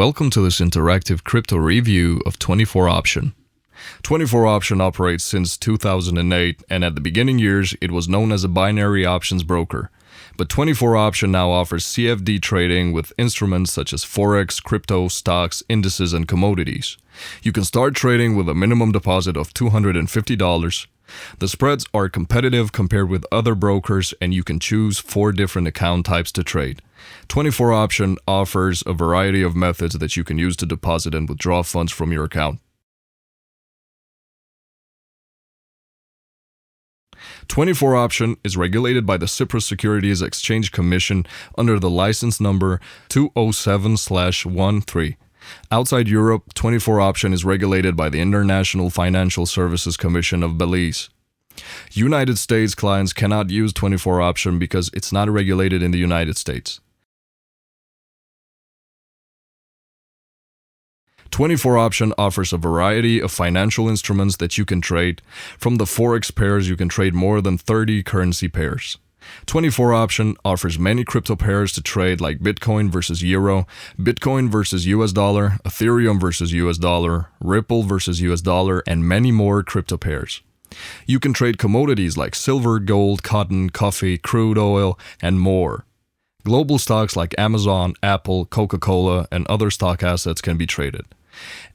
Welcome to this interactive crypto review of 24option. 24option operates since 2008, and at the beginning years it was known as a binary options broker. But 24option now offers CFD trading with instruments such as Forex, crypto, stocks, indices, and commodities. You can start trading with a minimum deposit of $250. The spreads are competitive compared with other brokers, and you can choose 4 different account types to trade. 24option offers a variety of methods that you can use to deposit and withdraw funds from your account. 24option is regulated by the Cyprus Securities Exchange Commission under the license number 207/13. Outside Europe, 24option is regulated by the International Financial Services Commission of Belize. United States clients cannot use 24option because it's not regulated in the United States. 24option offers a variety of financial instruments that you can trade. From the Forex pairs, you can trade more than 30 currency pairs. 24option offers many crypto pairs to trade like Bitcoin versus Euro, Bitcoin versus US dollar, Ethereum versus US dollar, Ripple versus US dollar, and many more crypto pairs. You can trade commodities like silver, gold, cotton, coffee, crude oil, and more. Global stocks like Amazon, Apple, Coca-Cola, and other stock assets can be traded.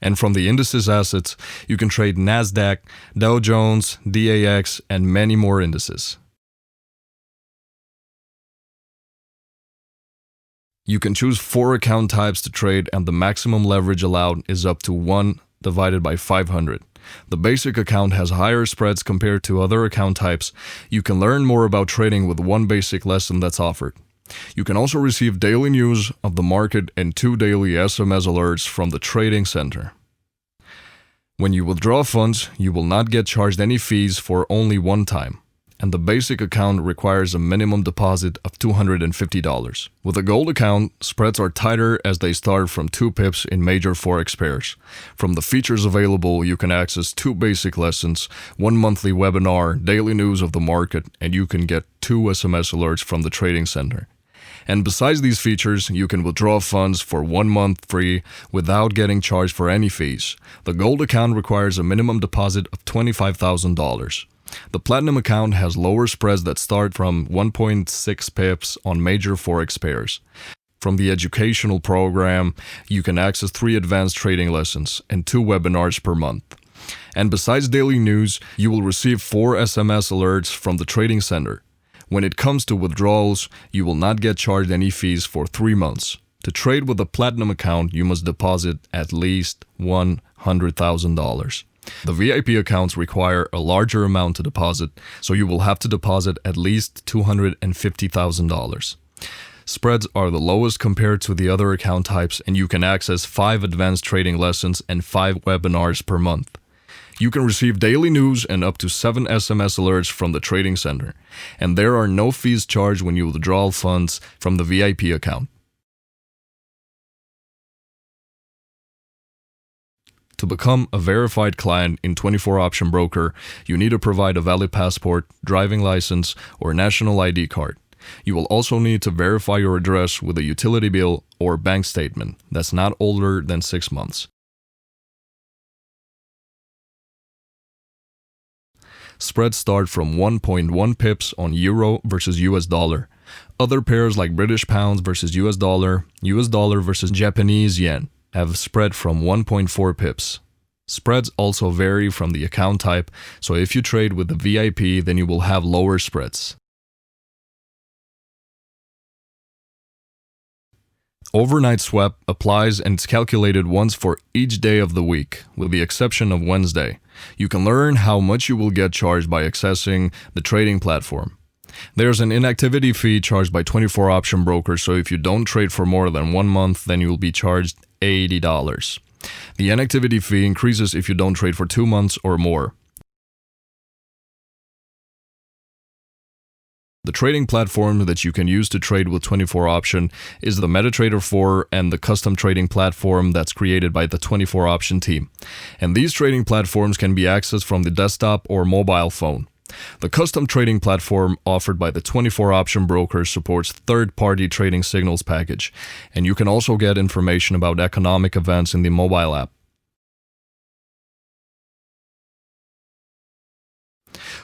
And from the Indices assets, you can trade Nasdaq, Dow Jones, DAX, and many more indices. You can choose 4 account types to trade, and the maximum leverage allowed is up to 1 divided by 500. The basic account has higher spreads compared to other account types. You can learn more about trading with 1 basic lesson that's offered. You can also receive daily news of the market and 2 daily SMS alerts from the trading center. When you withdraw funds, you will not get charged any fees for only one time, and the basic account requires a minimum deposit of $250. With a gold account, spreads are tighter as they start from 2 pips in major Forex pairs. From the features available, you can access 2 basic lessons, 1 monthly webinar, daily news of the market, and you can get 2 SMS alerts from the trading center. And besides these features, you can withdraw funds for 1 month free without getting charged for any fees. The gold account requires a minimum deposit of $25,000. The Platinum account has lower spreads that start from 1.6 pips on major Forex pairs. From the educational program, you can access 3 advanced trading lessons and 2 webinars per month. And besides daily news, you will receive 4 SMS alerts from the trading center. When it comes to withdrawals, you will not get charged any fees for 3 months. To trade with a Platinum account, you must deposit at least $100,000. The VIP accounts require a larger amount to deposit, so you will have to deposit at least $250,000. Spreads are the lowest compared to the other account types, and you can access 5 advanced trading lessons and 5 webinars per month. You can receive daily news and up to 7 SMS alerts from the trading center, and there are no fees charged when you withdraw funds from the VIP account. To become a verified client in 24option broker, you need to provide a valid passport, driving license, or national ID card. You will also need to verify your address with a utility bill or bank statement that's not older than 6 months. Spreads start from 1.1 pips on Euro versus US dollar. Other pairs like British pounds versus US dollar versus Japanese yen have spread from 1.4 pips. Spreads also vary from the account type, so if you trade with the VIP, then you will have lower spreads. Overnight swap applies and it's calculated once for each day of the week, with the exception of Wednesday. You can learn how much you will get charged by accessing the trading platform. There's an inactivity fee charged by 24option brokers, so if you don't trade for more than 1 month, then you will be charged $80. The inactivity fee increases if you don't trade for 2 months or more. The trading platform that you can use to trade with 24option is the MetaTrader 4 and the custom trading platform that's created by the 24option team. And these trading platforms can be accessed from the desktop or mobile phone. The custom trading platform offered by the 24option broker supports third-party trading signals package, and you can also get information about economic events in the mobile app.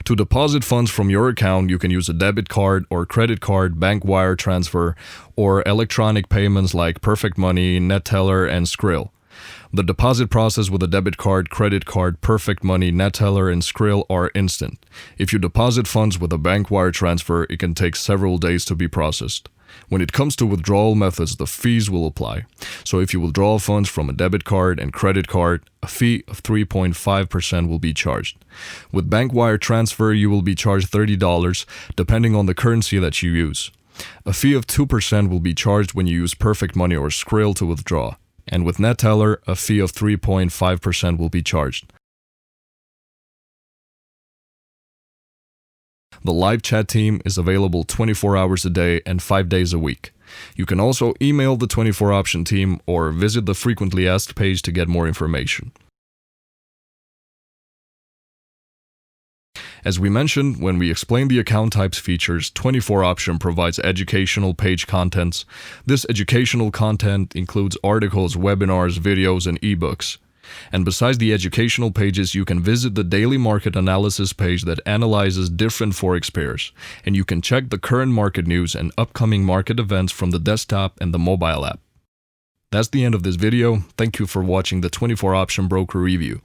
To deposit funds from your account, you can use a debit card or credit card, bank wire transfer, or electronic payments like Perfect Money, NetTeller, and Skrill. The deposit process with a debit card, credit card, Perfect Money, NetTeller, and Skrill are instant. If you deposit funds with a bank wire transfer, it can take several days to be processed. When it comes to withdrawal methods, the fees will apply. So if you withdraw funds from a debit card and credit card, a fee of 3.5% will be charged. With bank wire transfer, you will be charged $30 depending on the currency that you use. A fee of 2% will be charged when you use Perfect Money or Skrill to withdraw. And with NetTeller, a fee of 3.5% will be charged. The live chat team is available 24 hours a day and 5 days a week. You can also email the 24option team or visit the frequently asked page to get more information. As we mentioned when we explained the account types features, 24option provides educational page contents. This educational content includes articles, webinars, videos, and ebooks. And besides the educational pages, you can visit the daily market analysis page that analyzes different Forex pairs, and you can check the current market news and upcoming market events from the desktop and the mobile app. That's the end of this video. Thank you for watching the 24option broker review.